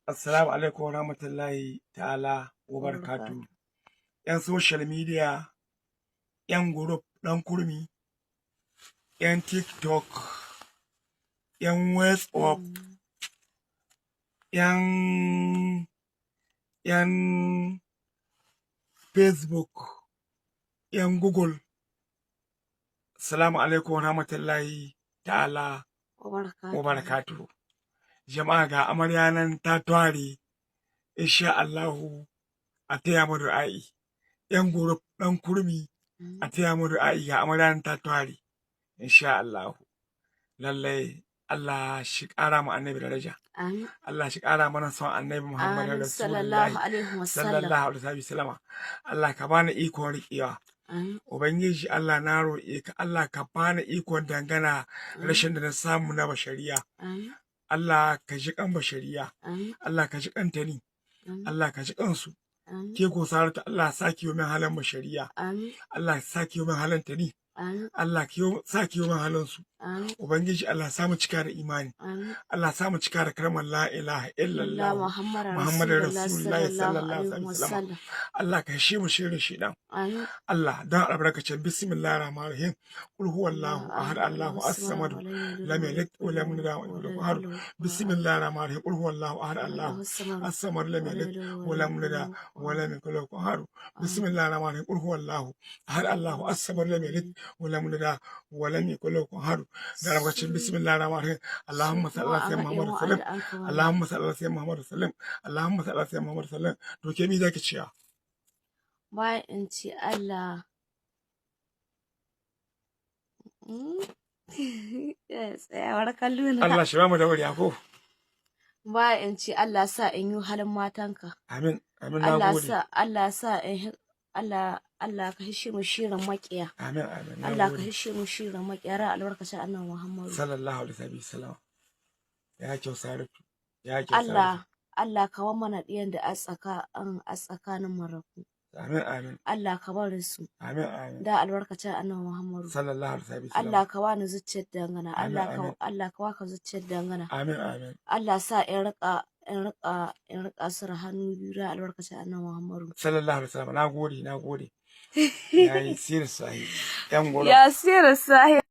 Assalamu alaikum wa rahmatullahi ta'ala wa barakatuh. 'Yan social media, 'yan group ɗan kurmi, 'yan TikTok, 'yan WhatsApp, 'yan Facebook, 'yan Google. Assalamu alaikum wa rahmatullahi ta'ala wa barakatuh. Jama'a ga amarya nan ta tware, insha Allahu a taya mu du'a'i. 'Yan group ɗan kurmi a taya mu du'a'i, ga amarya nan ta tware, insha Allahu. Lallai Allah shi ƙara mu annabi daraja. Allah shi ƙara mana son annabi Muhammad Rasulullahi sallallahu alaihi wasallam. Allah ka bani ikon riƙewa. Ubangiji Allah na roƙe ka, Allah ka bani ikon dangana rashin da na samu na bashariya. Allah ka ji kan bashariya, Allah ka ji kan tani, Allah ka ji kansu. Ke ko Saratu Allah saki min halin bashariya, Allah saki min halin tani, Allah saki min halin su. Ubangiji Allah samu cika da imani, Allah samu cika da kalmar la ilaha illallah Muhammadur Rasulullahi sallallahu alaihi wasallam. Allah ka shi mu shirin shi dan Allah dan albarkacin bismillahir rahmanir rahim. Qul huwallahu ahad, Allahu as-samad, lam yalid wa lam yulad wa lam yakul lahu. Bismillahir rahmanir rahim. Qul huwallahu ahad, Allahu as-samad, lam yalid wa lam yulad wa lam yakul lahu. Bismillahir rahmanir rahim. Qul huwallahu ahad, Allahu as-samad, lam yalid wa lam yulad wa lam yakul lahu. Da albarkacin bismillahir rahmanir rahim. Allahumma salli ala sayyidina Muhammad sallam, Allahumma salli ala sayyidina Muhammad sallam, Allahumma salli ala sayyidina Muhammad sallam. To ke mi zaki ciya? Bayan in ci Allah tsayawar kallo na. Allah shi ba mu da wuri ko? Bayan in ci Allah sa in yi halin matanka. Amin, amin, na gode. Allah sa in Allah ka hishe mu shirin makiya. Amin, amin. Allah ka hishe mu shirin makiya, ra albarkacin annabi Muhammad sallallahu alaihi wasallam. Ya kyau Saratu, ya kyau Saratu. Allah ka wa mana diyan da a tsakanin maraku. Amin, amin. Allah ka bar su. Amin, amin. Da albarkacin annabi Muhammad sallallahu alaihi wasallam. Allah ka wani zuciyar dangana. Allah ka waka zuciyar dangana. Amin, amin. Allah sa in rika su hannu biyu, da albarkacin annabi Muhammad sallallahu alaihi wasallam. Na gode. Yayi sirri sahi. 'Yan gura. Ya sirri sahi.